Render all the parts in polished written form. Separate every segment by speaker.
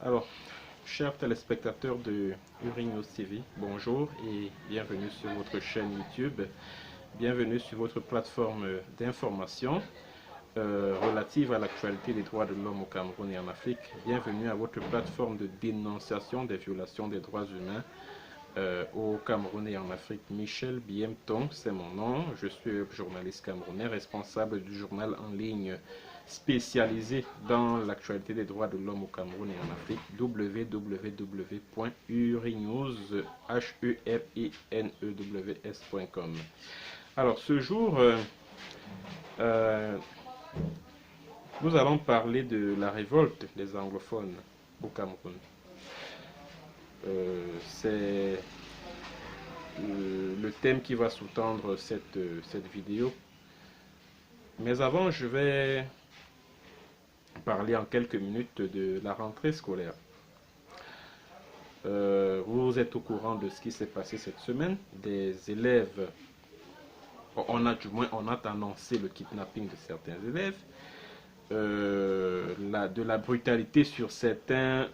Speaker 1: Alors, chers téléspectateurs de Urinews TV, bonjour et bienvenue sur votre chaîne YouTube. Bienvenue sur votre plateforme d'information relative à l'actualité des droits de l'homme au Cameroun et en Afrique. Bienvenue à votre plateforme de dénonciation des violations des droits humains au Cameroun et en Afrique. Michel Biemton, c'est mon nom. Je suis journaliste camerounais, responsable du journal en ligne spécialisé dans l'actualité des droits de l'homme au Cameroun et en Afrique, www.urinews.com. Alors, ce jour, nous allons parler de la révolte des anglophones au Cameroun. C'est le thème qui va sous-tendre cette vidéo. Mais avant, je vais parler en quelques minutes de la rentrée scolaire. Vous êtes au courant de ce qui s'est passé cette semaine. Des élèves, on a annoncé le kidnapping de certains élèves, de la brutalité sur certains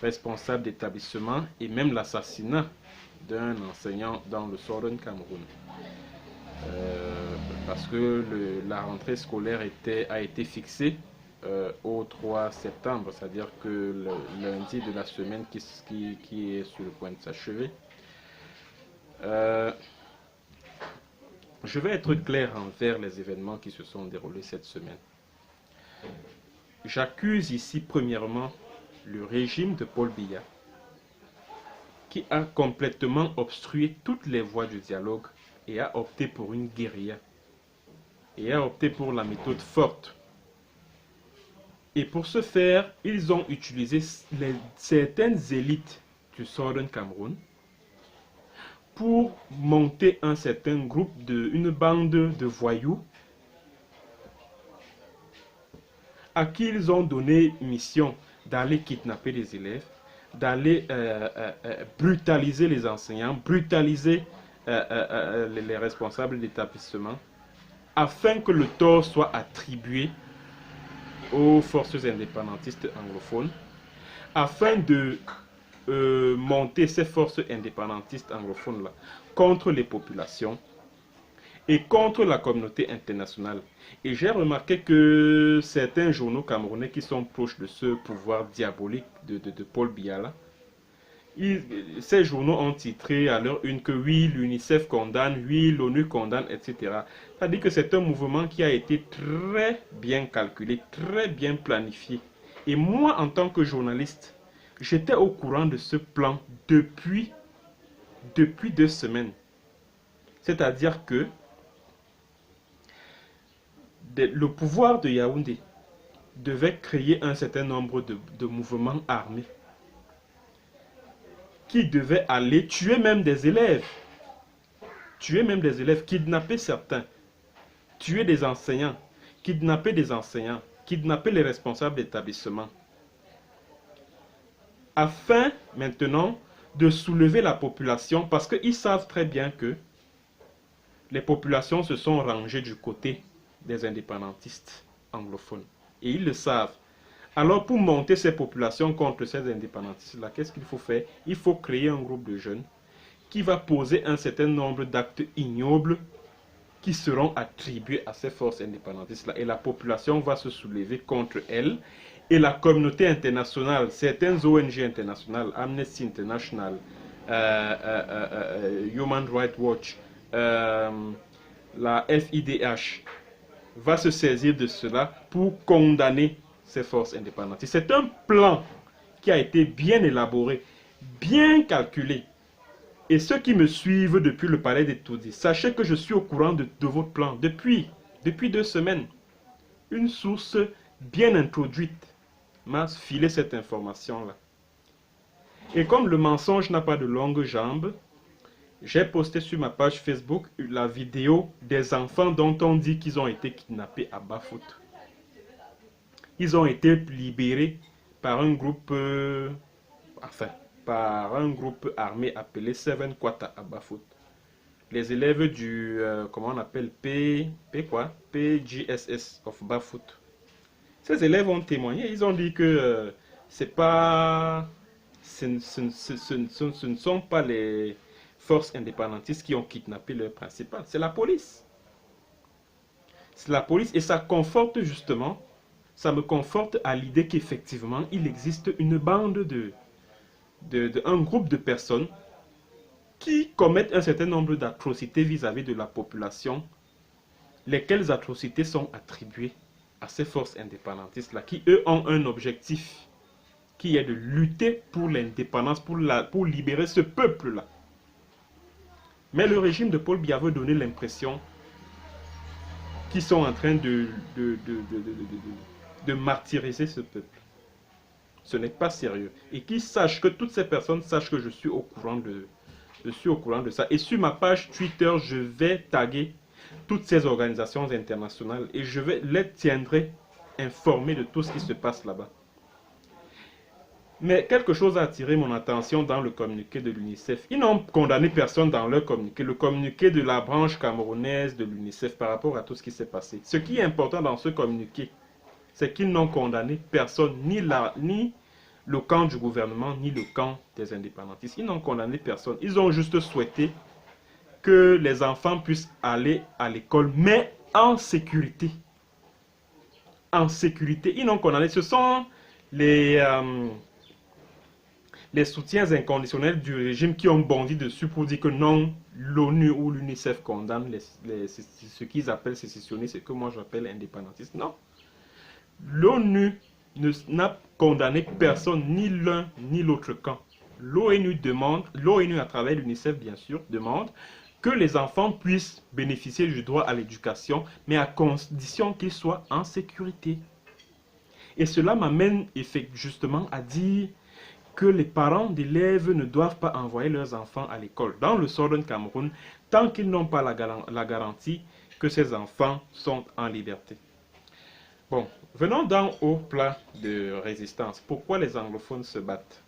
Speaker 1: responsables d'établissement et même l'assassinat d'un enseignant dans le Southern Cameroun. Parce que la rentrée scolaire a été fixée au 3 septembre, c'est-à-dire que le lundi de la semaine qui est sur le point de s'achever. Je vais être clair envers les événements qui se sont déroulés cette semaine. J'accuse ici premièrement le régime de Paul Biya qui a complètement obstrué toutes les voies du dialogue et a opté pour une guérilla et a opté pour la méthode forte. Et pour ce faire, ils ont utilisé certaines élites du Southern Cameroun pour monter un certain groupe, une bande de voyous à qui ils ont donné mission d'aller kidnapper les élèves, d'aller brutaliser les enseignants, brutaliser les responsables d'établissement, afin que le tort soit attribué aux forces indépendantistes anglophones, afin de monter ces forces indépendantistes anglophones-là contre les populations et contre la communauté internationale. Et j'ai remarqué que certains journaux camerounais qui sont proches de ce pouvoir diabolique de Paul Biya, ces journaux ont titré à leur une que oui, l'UNICEF condamne, oui, l'ONU condamne, etc. C'est-à-dire que c'est un mouvement qui a été très bien calculé, très bien planifié. Et moi, en tant que journaliste, j'étais au courant de ce plan depuis 2 semaines. C'est-à-dire que le pouvoir de Yaoundé devait créer un certain nombre de mouvements armés qui devaient aller tuer même des élèves, kidnapper certains, tuer des enseignants, kidnapper les responsables d'établissement, afin maintenant de soulever la population, parce qu'ils savent très bien que les populations se sont rangées du côté des indépendantistes anglophones. Et ils le savent. Alors pour monter ces populations contre ces indépendantistes-là, qu'est-ce qu'il faut faire? Il faut créer un groupe de jeunes qui va poser un certain nombre d'actes ignobles qui seront attribués à ces forces indépendantistes-là. Et la population va se soulever contre elles. Et la communauté internationale, certaines ONG internationales, Amnesty International, Human Rights Watch, la FIDH, va se saisir de cela pour condamner ces forces indépendantistes. C'est un plan qui a été bien élaboré, bien calculé. Et ceux qui me suivent depuis le palais des Toudis, sachez que je suis au courant de votre plan depuis 2 semaines. Une source bien introduite m'a filé cette information-là. Et comme le mensonge n'a pas de longues jambes, j'ai posté sur ma page Facebook la vidéo des enfants dont on dit qu'ils ont été kidnappés à Bafut. Ils ont été libérés par un groupe, armé appelé Seven Quata à Bafut. Les élèves du, comment on appelle, PGSS of Bafut. Ces élèves ont témoigné, ils ont dit que c'est pas, ce ne sont pas les forces indépendantistes qui ont kidnappé leur principal, c'est la police. C'est la police et ça conforte justement, ça me conforte à l'idée qu'effectivement, il existe une bande un groupe de personnes qui commettent un certain nombre d'atrocités vis-à-vis de la population, lesquelles atrocités sont attribuées à ces forces indépendantistes-là, qui eux ont un objectif, qui est de lutter pour l'indépendance, pour libérer ce peuple-là. Mais le régime de Paul Biya veut donner l'impression qu'ils sont en train de martyriser ce peuple. Ce n'est pas sérieux. Et qu'ils sachent, que toutes ces personnes sachent que je suis au courant de ça. Et sur ma page Twitter, je vais taguer toutes ces organisations internationales et je les tiendrai informés de tout ce qui se passe là-bas. Mais quelque chose a attiré mon attention dans le communiqué de l'UNICEF. Ils n'ont condamné personne dans leur communiqué. Le communiqué de la branche camerounaise de l'UNICEF par rapport à tout ce qui s'est passé. Ce qui est important dans ce communiqué, c'est qu'ils n'ont condamné personne, ni le camp du gouvernement, ni le camp des indépendantistes. Ils n'ont condamné personne. Ils ont juste souhaité que les enfants puissent aller à l'école, mais en sécurité. En sécurité. Ils n'ont condamné. Ce sont les soutiens inconditionnels du régime qui ont bondi dessus pour dire que non, l'ONU ou l'UNICEF condamne ce qu'ils appellent sécessionnistes, ce que moi j'appelle indépendantistes. Non. L'ONU n'a condamné personne, ni l'un ni l'autre camp. L'ONU à travers l'UNICEF bien sûr, demande que les enfants puissent bénéficier du droit à l'éducation, mais à condition qu'ils soient en sécurité. Et cela m'amène justement à dire que les parents d'élèves ne doivent pas envoyer leurs enfants à l'école dans le Southern Cameroun tant qu'ils n'ont pas la garantie que ces enfants sont en liberté. Bon, venons donc au plat de résistance. Pourquoi les anglophones se battent?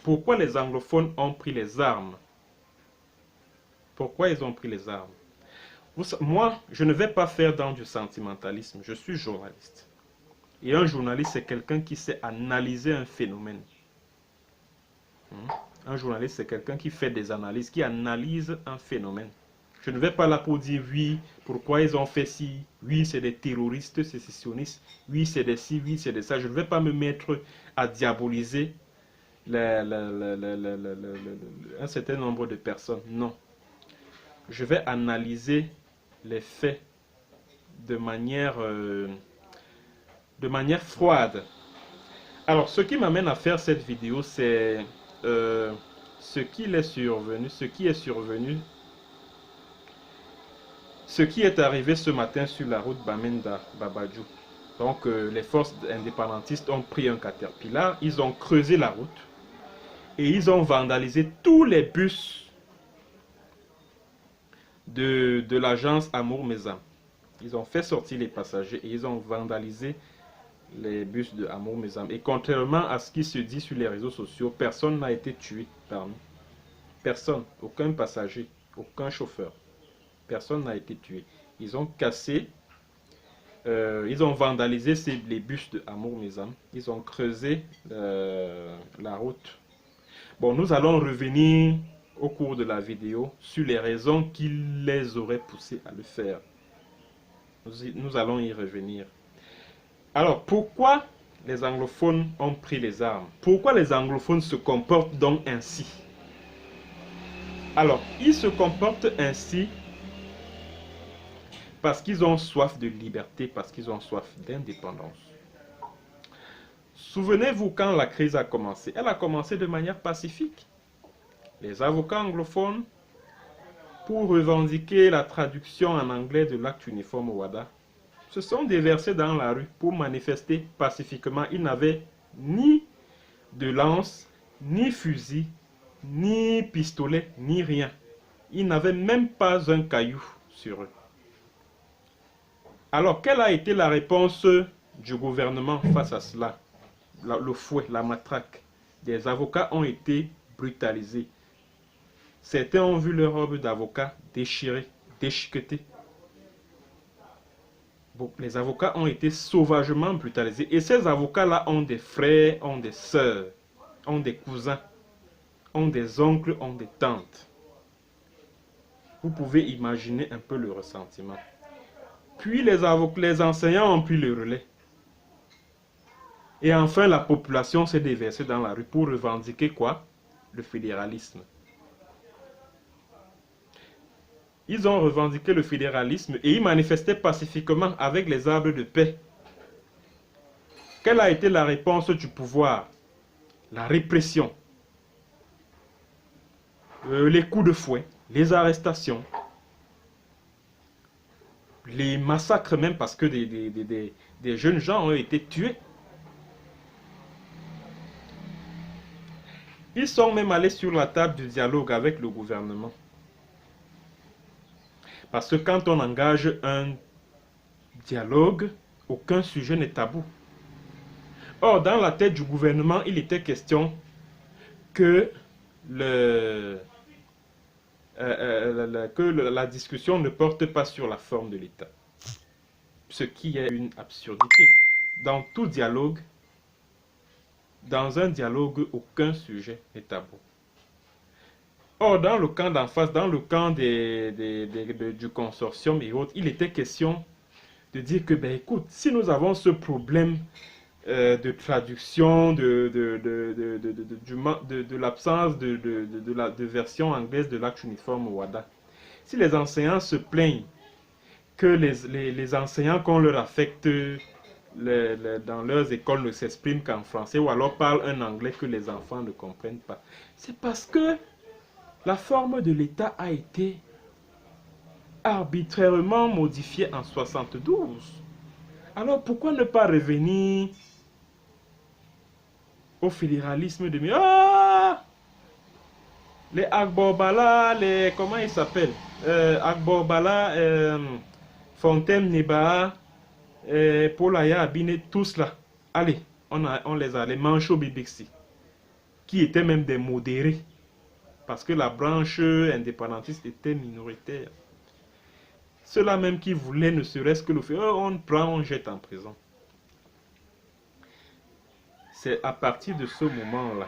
Speaker 1: Pourquoi les anglophones ont pris les armes? Pourquoi ils ont pris les armes? Moi, je ne vais pas faire dans du sentimentalisme. Je suis journaliste. Et un journaliste, c'est quelqu'un qui sait analyser un phénomène. Un journaliste, c'est quelqu'un qui fait des analyses, qui analyse un phénomène. Je ne vais pas là pour dire oui, pourquoi ils ont fait ci, oui, c'est des terroristes sécessionnistes, oui, c'est des ci, oui, c'est des ça. Je ne vais pas me mettre à diaboliser un certain nombre de personnes. Non. Je vais analyser les faits de manière froide. Alors, ce qui m'amène à faire cette vidéo, c'est ce qui est arrivé ce matin sur la route Bamenda-Babadjou. Donc, les forces indépendantistes ont pris un caterpillar, ils ont creusé la route et ils ont vandalisé tous les bus de l'agence Amour Mesam. Ils ont fait sortir les passagers et ils ont vandalisé les bus de Amour Mesam. Et contrairement à ce qui se dit sur les réseaux sociaux, personne n'a été tué parmi. Personne, aucun passager, aucun chauffeur. Personne n'a été tué. Ils ont cassé, ils ont vandalisé les bus de Amour Mesam. Ils ont creusé la route. Bon, nous allons revenir au cours de la vidéo sur les raisons qui les auraient poussés à le faire. Nous allons y revenir. Alors, pourquoi les anglophones ont pris les armes? Pourquoi les anglophones se comportent donc ainsi? Alors, ils se comportent ainsi parce qu'ils ont soif de liberté, parce qu'ils ont soif d'indépendance. Souvenez-vous quand la crise a commencé. Elle a commencé de manière pacifique. Les avocats anglophones, pour revendiquer la traduction en anglais de l'acte uniforme OHADA, se sont déversés dans la rue pour manifester pacifiquement. Ils n'avaient ni de lance, ni fusil, ni pistolet, ni rien. Ils n'avaient même pas un caillou sur eux. Alors, quelle a été la réponse du gouvernement face à cela? Le fouet, la matraque. Des avocats ont été brutalisés. Certains ont vu leur robe d'avocat déchirée, déchiquetée. Bon, les avocats ont été sauvagement brutalisés. Et ces avocats-là ont des frères, ont des sœurs, ont des cousins, ont des oncles, ont des tantes. Vous pouvez imaginer un peu le ressentiment. Puis les enseignants ont pris le relais. Et enfin, la population s'est déversée dans la rue pour revendiquer quoi? Le fédéralisme. Ils ont revendiqué le fédéralisme et ils manifestaient pacifiquement avec les arbres de paix. Quelle a été la réponse du pouvoir? La répression. Les coups de fouet, les arrestations, les massacres même parce que des jeunes gens ont été tués. Ils sont même allés sur la table du dialogue avec le gouvernement. Parce que quand on engage un dialogue, aucun sujet n'est tabou. Or, dans la tête du gouvernement, il était question que, la discussion ne porte pas sur la forme de l'État. Ce qui est une absurdité. Dans tout dialogue, dans un dialogue, aucun sujet n'est tabou. Or, dans le camp d'en face, dans le camp du consortium et autres, il était question de dire que, ben écoute, si nous avons ce problème de traduction, de l'absence de version anglaise de l'acte uniforme WADA, si les enseignants se plaignent que les enseignants qu'on leur affecte dans leurs écoles ne s'expriment qu'en français ou alors parlent un anglais que les enfants ne comprennent pas, c'est parce que la forme de l'État a été arbitrairement modifiée en 72. Alors pourquoi ne pas revenir au fédéralisme de... les Agborbala, les... Comment ils s'appellent? Agborbala, Fontaine Neba, Polaya Abine, tous là. Allez, on les a, les Mancho Bibixi, qui étaient même des modérés. Parce que la branche indépendantiste était minoritaire. Ceux-là même qui voulaient ne serait-ce que le faire, on prend, on jette en prison. C'est à partir de ce moment-là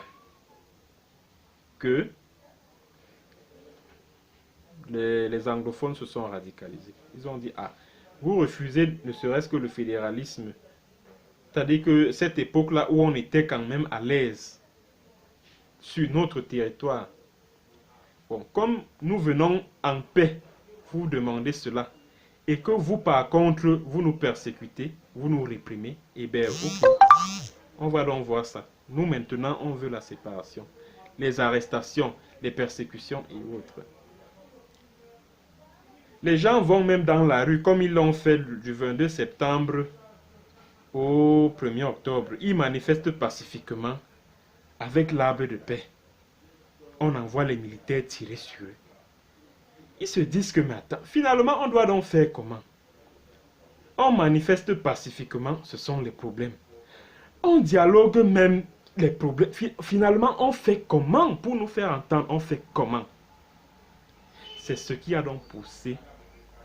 Speaker 1: que les anglophones se sont radicalisés. Ils ont dit, ah, vous refusez ne serait-ce que le fédéralisme. C'est-à-dire que cette époque-là où on était quand même à l'aise sur notre territoire. Bon, comme nous venons en paix, vous demandez cela, et que vous, par contre, vous nous persécutez, vous nous réprimez, et bien, ok, on va donc voir ça. Nous, maintenant, on veut la séparation. Les arrestations, les persécutions et autres. Les gens vont même dans la rue, comme ils l'ont fait du 22 septembre au 1er octobre. Ils manifestent pacifiquement avec l'arbre de paix. On envoie les militaires tirer sur eux. Ils se disent que, mais attends, finalement, on doit donc faire comment? On manifeste pacifiquement, ce sont les problèmes. On dialogue même les problèmes. Finalement, on fait comment pour nous faire entendre? On fait comment? C'est ce qui a donc poussé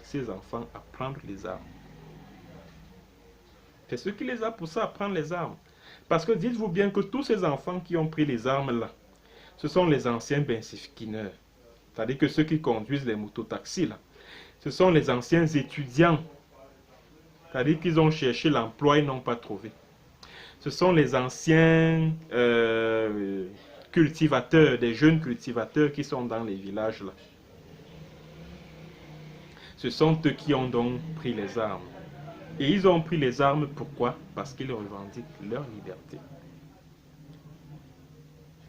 Speaker 1: ces enfants à prendre les armes. C'est ce qui les a poussés à prendre les armes. Parce que dites-vous bien que tous ces enfants qui ont pris les armes là, ce sont les anciens bensifineurs. C'est-à-dire que ceux qui conduisent les mototaxis là, ce sont les anciens étudiants. C'est-à-dire qu'ils ont cherché l'emploi et n'ont pas trouvé. Ce sont les anciens cultivateurs, des jeunes cultivateurs qui sont dans les villages là. Ce sont eux qui ont donc pris les armes. Et ils ont pris les armes, pourquoi? Parce qu'ils revendiquent leur liberté.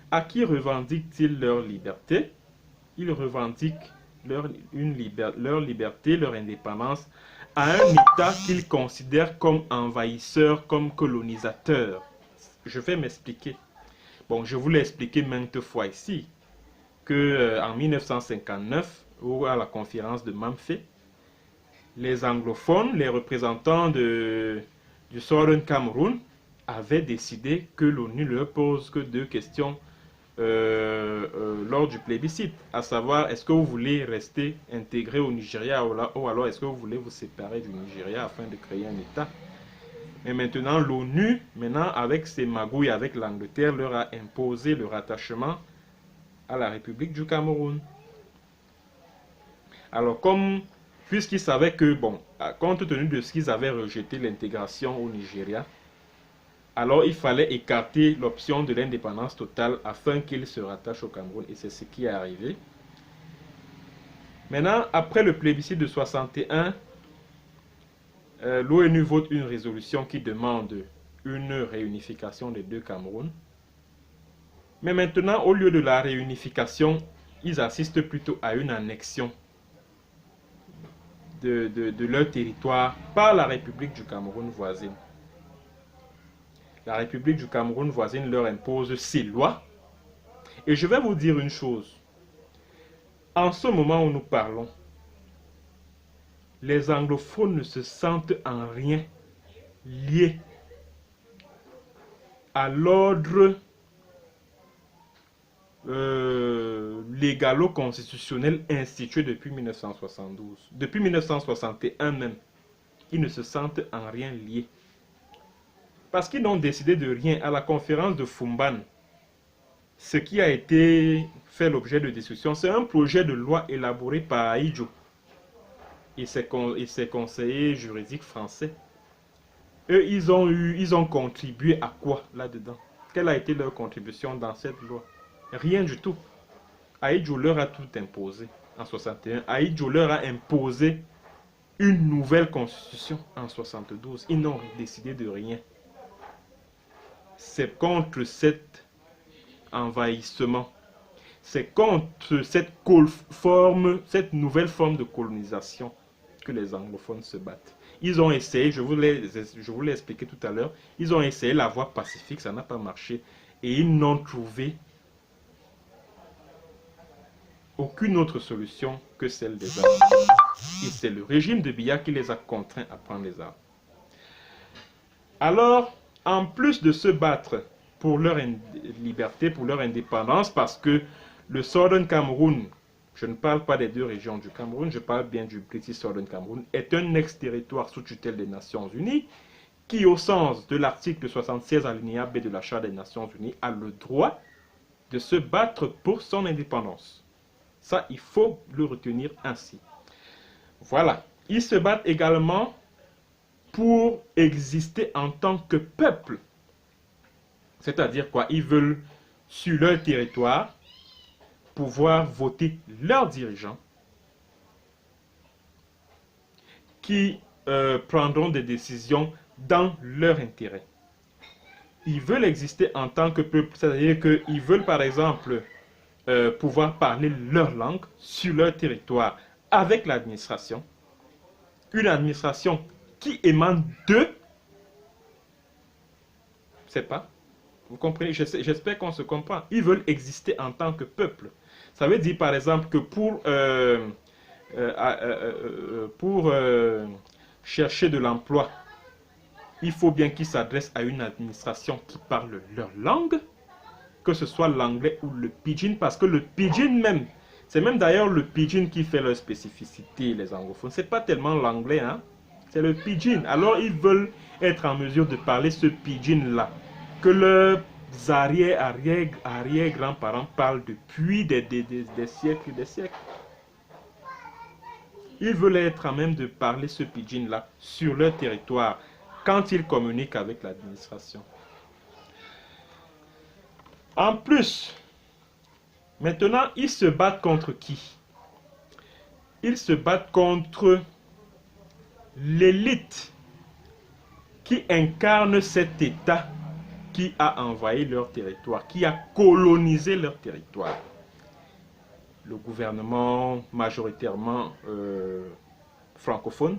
Speaker 1: À qui revendiquent-ils leur liberté? Ils revendiquent leur liberté, leur indépendance à un État qu'ils considèrent comme envahisseur, comme colonisateur. Je vais m'expliquer. Bon, je vous l'ai expliqué maintes fois ici, que en 1959, ou à la conférence de Mamfé, les anglophones, les représentants du Southern Cameroun, avaient décidé que l'ONU ne leur pose que deux questions lors du plébiscite, à savoir est-ce que vous voulez rester intégré au Nigeria ou alors est-ce que vous voulez vous séparer du Nigeria afin de créer un État. Mais maintenant, l'ONU, avec ses magouilles avec l'Angleterre, leur a imposé le rattachement à la République du Cameroun. Alors, puisqu'ils savaient que, bon, compte tenu de ce qu'ils avaient rejeté l'intégration au Nigeria, alors il fallait écarter l'option de l'indépendance totale afin qu'ils se rattachent au Cameroun. Et c'est ce qui est arrivé. Maintenant, après le plébiscite de 61, l'ONU vote une résolution qui demande une réunification des deux Camerouns. Mais maintenant, au lieu de la réunification, ils assistent plutôt à une annexion de leur territoire par la République du Cameroun voisine. La République du Cameroun voisine leur impose ses lois. Et je vais vous dire une chose. En ce moment où nous parlons, les anglophones ne se sentent en rien liés à l'ordre légalo-constitutionnel institué depuis 1972. Depuis 1961 même, ils ne se sentent en rien liés. Parce qu'ils n'ont décidé de rien à la conférence de Fumban. Ce qui a été fait l'objet de discussion, c'est un projet de loi élaboré par Ahidjo et ses conseillers juridiques français. Eux, ils ont contribué à quoi là-dedans? Quelle a été leur contribution dans cette loi? Rien du tout. Ahidjo leur a tout imposé en 61. Ahidjo leur a imposé une nouvelle constitution en 72. Ils n'ont décidé de rien. C'est contre cet envahissement. C'est contre cette nouvelle forme de colonisation que les anglophones se battent. Ils ont essayé, je vous l'ai expliqué tout à l'heure, ils ont essayé la voie pacifique, ça n'a pas marché. Et ils n'ont trouvé aucune autre solution que celle des armes. Et c'est le régime de Biya qui les a contraints à prendre les armes. Alors, en plus de se battre pour leur liberté, pour leur indépendance, parce que le Southern Cameroun, je ne parle pas des deux régions du Cameroun, je parle bien du British Southern Cameroun, est un ex-territoire sous tutelle des Nations Unies, qui, au sens de l'article 76 alinéa B de la Charte des Nations Unies, a le droit de se battre pour son indépendance. Ça, il faut le retenir ainsi. Voilà. Ils se battent également pour exister en tant que peuple. C'est-à-dire quoi? Ils veulent, sur leur territoire, pouvoir voter leurs dirigeants qui prendront des décisions dans leur intérêt. Ils veulent exister en tant que peuple, c'est-à-dire qu'ils veulent par exemple pouvoir parler leur langue sur leur territoire avec l'administration. Une administration qui émane d'eux. Je ne sais pas. Vous comprenez? J'espère qu'on se comprend. Ils veulent exister en tant que peuple. Ça veut dire par exemple que pour chercher de l'emploi, il faut bien qu'ils s'adressent à une administration qui parle leur langue, que ce soit l'anglais ou le pidgin, parce que le pidgin même, c'est même d'ailleurs le pidgin qui fait leur spécificité, les anglophones. C'est pas tellement l'anglais, hein? C'est le pidgin. Alors ils veulent être en mesure de parler ce pidgin-là, que leurs arrière-grands-parents parlent depuis des siècles et des siècles. Ils veulent être en même de parler ce pidgin-là sur leur territoire quand ils communiquent avec l'administration. En plus, maintenant, ils se battent contre qui? Ils se battent contre l'élite qui incarne cet État qui a envahi leur territoire, qui a colonisé leur territoire. Le gouvernement majoritairement francophone,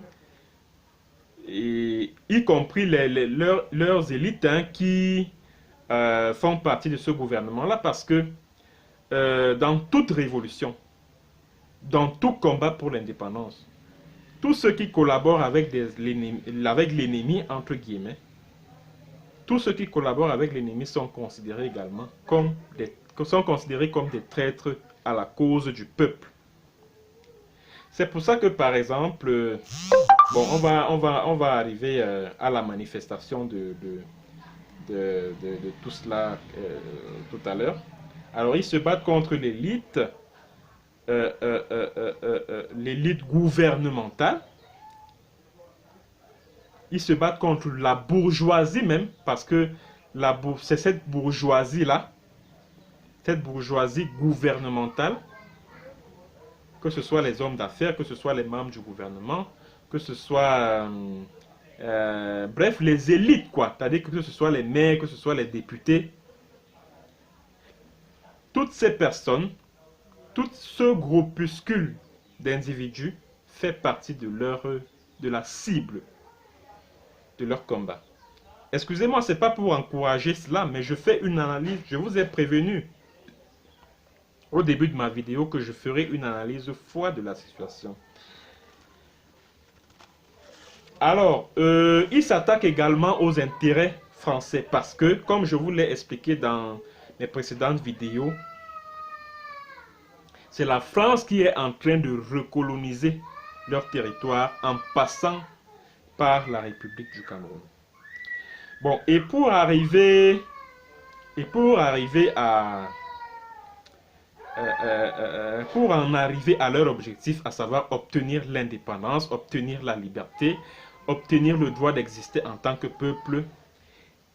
Speaker 1: et y compris leurs élites qui font partie de ce gouvernement-là, parce que dans toute révolution, dans tout combat pour l'indépendance, tous ceux qui collaborent avec l'ennemi, entre guillemets, tous ceux qui collaborent avec l'ennemi sont considérés également comme sont considérés comme des traîtres à la cause du peuple. C'est pour ça que, par exemple, bon, on va arriver à la manifestation de tout cela tout à l'heure. Alors, ils se battent contre l'élite gouvernementale. Ils se battent contre la bourgeoisie même, parce que c'est cette bourgeoisie-là, cette bourgeoisie gouvernementale, que ce soit les hommes d'affaires, que ce soit les membres du gouvernement, que ce soit, bref, les élites, quoi. C'est-à-dire que ce soit les maires, que ce soit les députés. Toutes ces personnes, tout ce groupuscule d'individus fait partie de la cible de leur combat. Excusez-moi, ce n'est pas pour encourager cela, mais je fais une analyse. Je vous ai prévenu au début de ma vidéo que je ferai une analyse froide de la situation. Alors, il s'attaque également aux intérêts français parce que, comme je vous l'ai expliqué dans mes précédentes vidéos, c'est la France qui est en train de recoloniser leur territoire en passant par la République du Cameroun. Bon, et pour arriver pour en arriver à leur objectif, à savoir obtenir l'indépendance, obtenir la liberté, obtenir le droit d'exister en tant que peuple,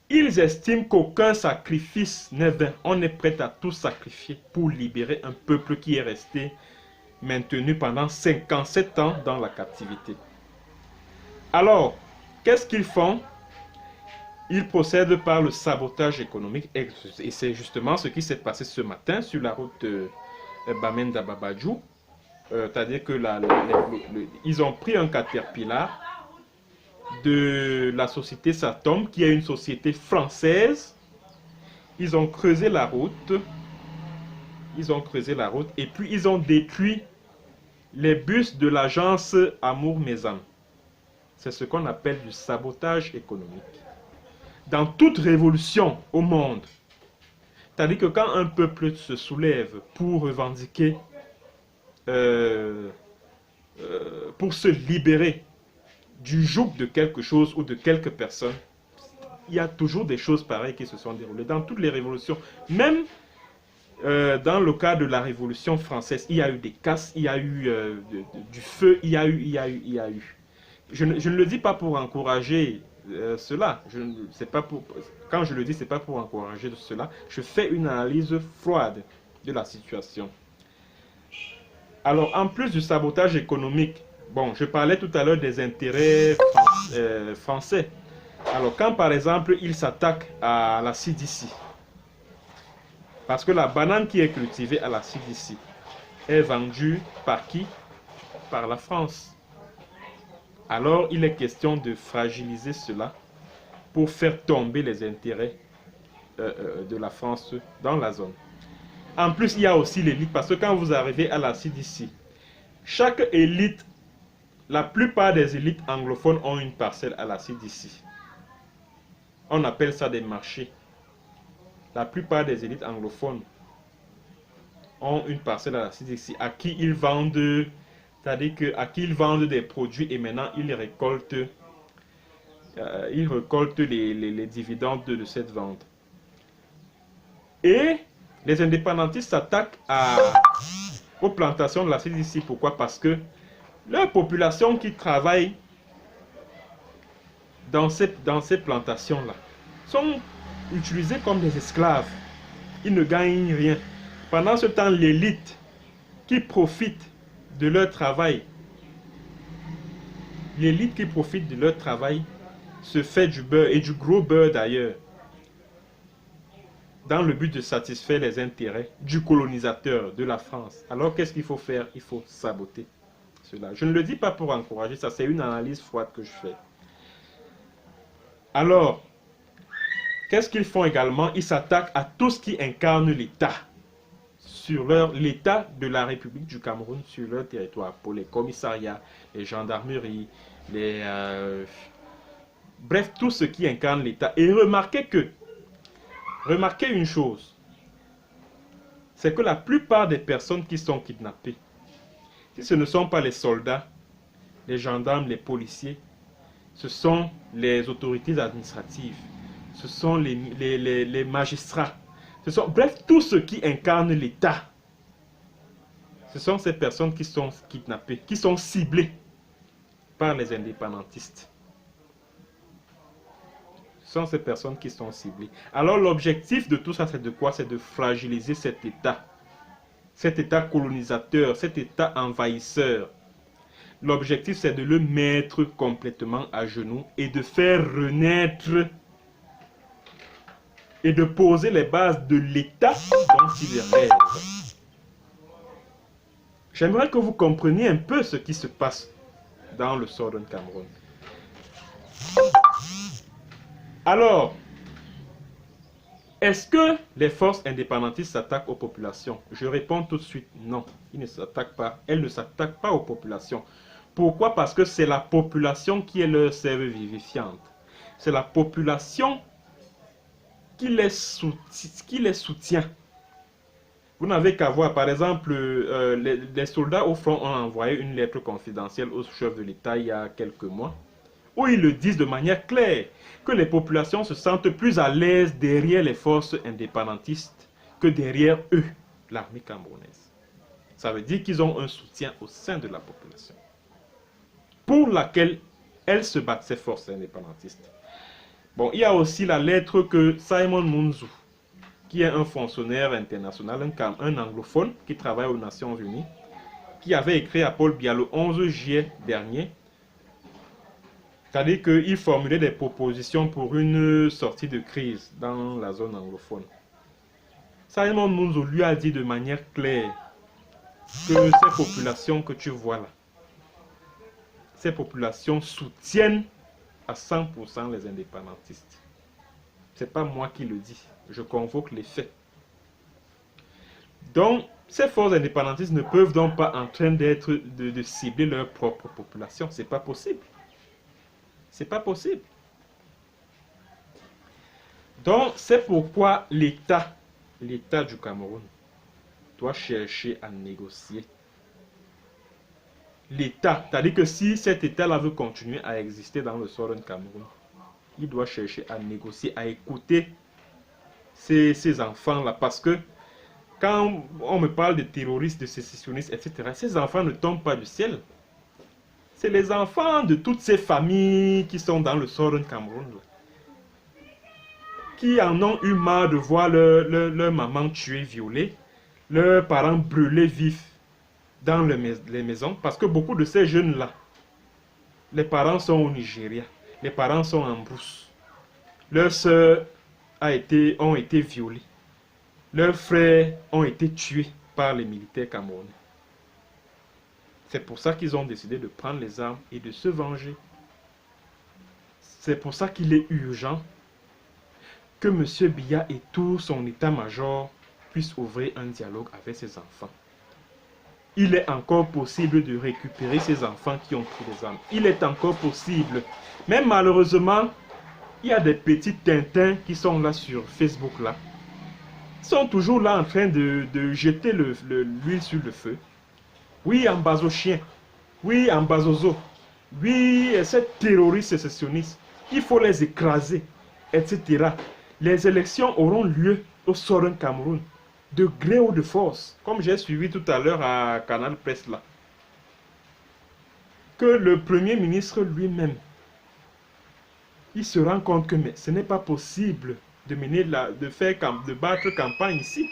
Speaker 1: ils estiment qu'aucun sacrifice n'est vain. On est prêt à tout sacrifier pour libérer un peuple qui est resté maintenu pendant 57 ans dans la captivité. Alors, qu'est-ce qu'ils font? Ils procèdent par le sabotage économique et c'est justement ce qui s'est passé ce matin sur la route de Bamenda-Babadjou. C'est-à-dire que ils ont pris un Caterpillar de la société Satom, qui est une société française. Ils ont creusé la route. Et puis ils ont détruit les bus de l'agence Amour Maison. C'est ce qu'on appelle du sabotage économique. Dans toute révolution au monde, c'est-à-dire que quand un peuple se soulève pour revendiquer, pour se libérer du joug de quelque chose ou de quelques personnes, il y a toujours des choses pareilles qui se sont déroulées. Dans toutes les révolutions, même dans le cas de la Révolution française, il y a eu des casses, il y a eu du feu, il y a eu. Je ne le dis pas pour encourager cela. Quand je le dis, ce n'est pas pour encourager cela. Je fais une analyse froide de la situation. Alors, en plus du sabotage économique, bon, je parlais tout à l'heure des intérêts français. Alors, quand par exemple, ils s'attaquent à la CDC, parce que la banane qui est cultivée à la CDC est vendue par qui? Par la France. Alors, il est question de fragiliser cela pour faire tomber les intérêts de la France dans la zone. En plus, il y a aussi l'élite, parce que quand vous arrivez à la CDC, chaque élite, la plupart des élites anglophones ont une parcelle à la CDC. On appelle ça des marchés. La plupart des élites anglophones ont une parcelle à la CDC à qui ils vendent, c'est-à-dire à qui ils vendent des produits et maintenant ils récoltent les dividendes de cette vente. Et les indépendantistes s'attaquent aux plantations de la CDC. Pourquoi? Parce que leur population qui travaille dans ces plantations-là sont utilisés comme des esclaves. Ils ne gagnent rien. Pendant ce temps, l'élite qui profite de leur travail, se fait du beurre, et du gros beurre d'ailleurs, dans le but de satisfaire les intérêts du colonisateur de la France. Alors qu'est-ce qu'il faut faire? Il faut saboter cela. Je ne le dis pas pour encourager ça, c'est une analyse froide que je fais. Alors, qu'est-ce qu'ils font également? Ils s'attaquent à tout ce qui incarne l'État, l'État de la République du Cameroun sur leur territoire, pour les commissariats, les gendarmeries, bref, tout ce qui incarne l'État. Et remarquez une chose, c'est que la plupart des personnes qui sont kidnappées, si ce ne sont pas les soldats, les gendarmes, les policiers, ce sont les autorités administratives, ce sont les magistrats, ce sont, bref, tous ceux qui incarnent l'État. Ce sont ces personnes qui sont kidnappées, qui sont ciblées par les indépendantistes. Ce sont ces personnes qui sont ciblées. Alors l'objectif de tout ça, c'est de quoi? C'est de fragiliser cet État colonisateur, cet État envahisseur. L'objectif, c'est de le mettre complètement à genoux et de faire renaître et de poser les bases de l'État dont il rêve. J'aimerais que vous compreniez un peu ce qui se passe dans le Southern Cameroun. Alors, est-ce que les forces indépendantistes s'attaquent aux populations? Je réponds tout de suite non. Ils ne s'attaquent pas. Elles ne s'attaquent pas aux populations. Pourquoi? Parce que c'est la population qui est leur sève vivifiante. C'est la population qui les soutient. Vous n'avez qu'à voir, par exemple, les soldats au front ont envoyé une lettre confidentielle au chef de l'État il y a quelques mois, où ils le disent de manière claire, que les populations se sentent plus à l'aise derrière les forces indépendantistes que derrière eux, l'armée camerounaise. Ça veut dire qu'ils ont un soutien au sein de la population, pour laquelle elles se battent, ces forces indépendantistes. Bon, il y a aussi la lettre que Simon Munzu, qui est un fonctionnaire international, un anglophone qui travaille aux Nations Unies, qui avait écrit à Paul Biya le 11 juillet dernier. C'est-à-dire qu'il formulait des propositions pour une sortie de crise dans la zone anglophone. Simon Munzu lui a dit de manière claire que ces populations que tu vois là, ces populations soutiennent à 100% les indépendantistes. Ce n'est pas moi qui le dis. Je convoque les faits. Donc, ces forces indépendantistes ne peuvent donc pas en train de cibler leur propre population. C'est pas possible. C'est pas possible. Donc, c'est pourquoi l'État du Cameroun doit chercher à négocier. L'État, c'est-à-dire que si cet État-là veut continuer à exister dans le Southern Cameroun, il doit chercher à négocier, à écouter ces enfants-là, parce que quand on me parle de terroristes, de sécessionnistes, etc., ces enfants ne tombent pas du ciel. C'est les enfants de toutes ces familles qui sont dans le Southern Cameroun, là, qui en ont eu marre de voir leur maman tuée, violée, leurs parents brûlés vifs dans les maisons, parce que beaucoup de ces jeunes-là, les parents sont au Nigeria, les parents sont en brousse, leurs sœurs ont été violés. Leurs frères ont été tués par les militaires camerounais. C'est pour ça qu'ils ont décidé de prendre les armes et de se venger. C'est pour ça qu'il est urgent que M. Biya et tout son état-major puissent ouvrir un dialogue avec ses enfants. Il est encore possible de récupérer ces enfants qui ont pris les armes. Il est encore possible. Mais malheureusement, il y a des petits Tintins qui sont là sur Facebook là. Ils sont toujours là en train de jeter l'huile sur le feu. Oui, Ambazochien. Oui, Ambazozo. Oui, ces terroristes sécessionnistes. Il faut les écraser, etc. Les élections auront lieu au Southern Cameroun, de gré ou de force, comme j'ai suivi tout à l'heure à Canal Presse là. Que le Premier ministre lui-même, il se rend compte que mais, ce n'est pas possible de battre campagne ici.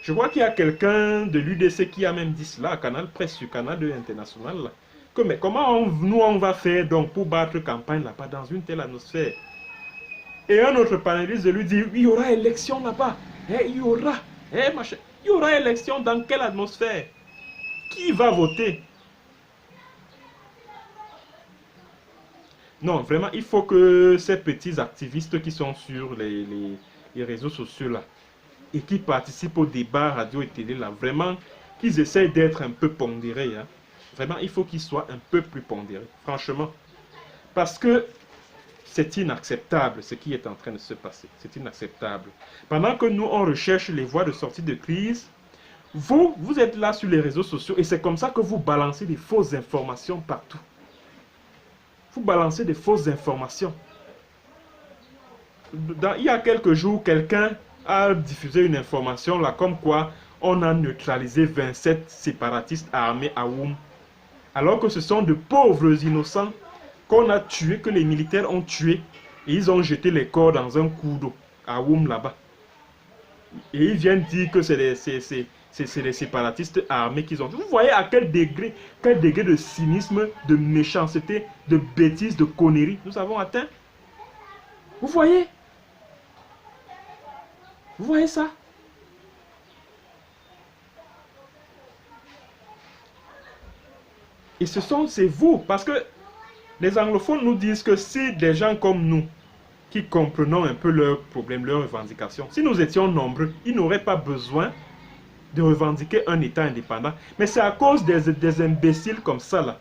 Speaker 1: Je vois qu'il y a quelqu'un de l'UDC qui a même dit cela à Canal Presse, sur Canal 2 International, là, que mais comment on va faire donc pour battre campagne là-bas dans une telle atmosphère? Et un autre panéliste lui dit, il y aura élection là-bas, il y aura élection dans quelle atmosphère? Qui va voter? Non, vraiment, il faut que ces petits activistes qui sont sur les réseaux sociaux là, et qui participent au débat radio et télé là, vraiment, qu'ils essayent d'être un peu pondérés. Hein. Vraiment, il faut qu'ils soient un peu plus pondérés, franchement. Parce que c'est inacceptable ce qui est en train de se passer. C'est inacceptable. Pendant que nous, on recherche les voies de sortie de crise, Vous êtes là sur les réseaux sociaux et c'est comme ça que vous balancez des fausses informations partout. Vous balancez des fausses informations. Il y a quelques jours, quelqu'un a diffusé une information là comme quoi on a neutralisé 27 séparatistes armés à Woum. Alors que ce sont de pauvres innocents qu'on a tués, que les militaires ont tués. Et ils ont jeté les corps dans un cours d'eau à Woum là-bas. Et ils viennent dire que c'est les séparatistes armés qu'ils ont. Vous voyez à quel degré de cynisme, de méchanceté, de bêtises, de conneries nous avons atteint. Vous voyez? Vous voyez ça? Et c'est vous, parce que les anglophones nous disent que si des gens comme nous, qui comprenons un peu leurs problèmes, leurs revendications, si nous étions nombreux, ils n'auraient pas besoin de revendiquer un État indépendant. Mais c'est à cause des imbéciles comme ça, là.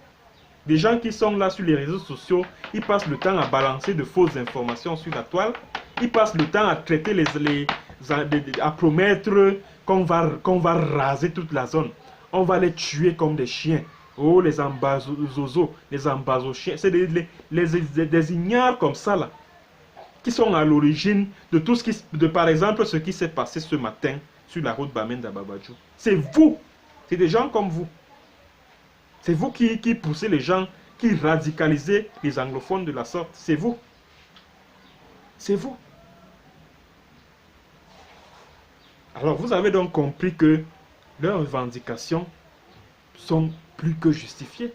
Speaker 1: Des gens qui sont là sur les réseaux sociaux, ils passent le temps à balancer de fausses informations sur la toile. Ils passent le temps à traiter à promettre qu'on va raser toute la zone. On va les tuer comme des chiens. Oh, les ambazozos, les ambazochiens. C'est des ignares comme ça, là, qui sont à l'origine de tout ce par exemple, ce qui s'est passé ce matin sur la route Bamenda-Babadjou. C'est vous. C'est des gens comme vous. C'est vous qui poussez les gens, qui radicalisez les anglophones de la sorte. C'est vous. C'est vous. Alors, vous avez donc compris que leurs revendications sont plus que justifiées.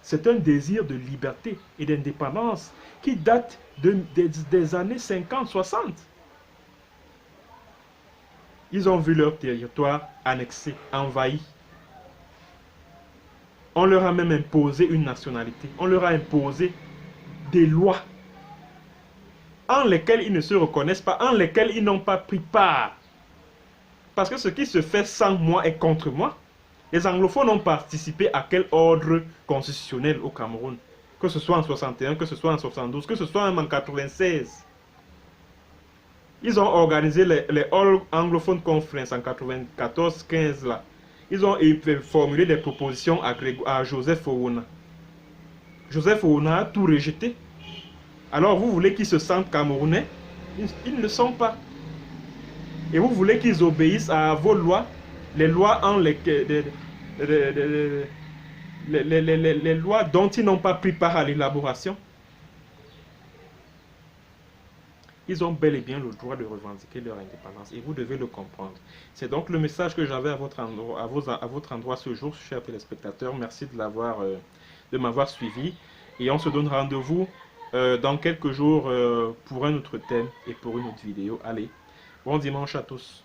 Speaker 1: C'est un désir de liberté et d'indépendance qui date des années 50-60. Ils ont vu leur territoire annexé, envahi. On leur a même imposé une nationalité. On leur a imposé des lois en lesquelles ils ne se reconnaissent pas, en lesquelles ils n'ont pas pris part. Parce que ce qui se fait sans moi est contre moi. Les anglophones ont participé à quel ordre constitutionnel au Cameroun? Que ce soit en 61, que ce soit en 72, que ce soit même en 96. Ils ont organisé les All Anglophone Conference en 94-15 là. Ils ont formulé des propositions à Joseph Ouna. Joseph Ouna a tout rejeté. Alors vous voulez qu'ils se sentent camerounais? Ils ne le sont pas. Et vous voulez qu'ils obéissent à vos lois, les lois les lois dont ils n'ont pas pris part à l'élaboration. Ils ont bel et bien le droit de revendiquer leur indépendance et vous devez le comprendre. C'est donc le message que j'avais à votre endroit ce jour, chers téléspectateurs. Merci de m'avoir suivi et on se donne rendez-vous dans quelques jours pour un autre thème et pour une autre vidéo. Allez, bon dimanche à tous.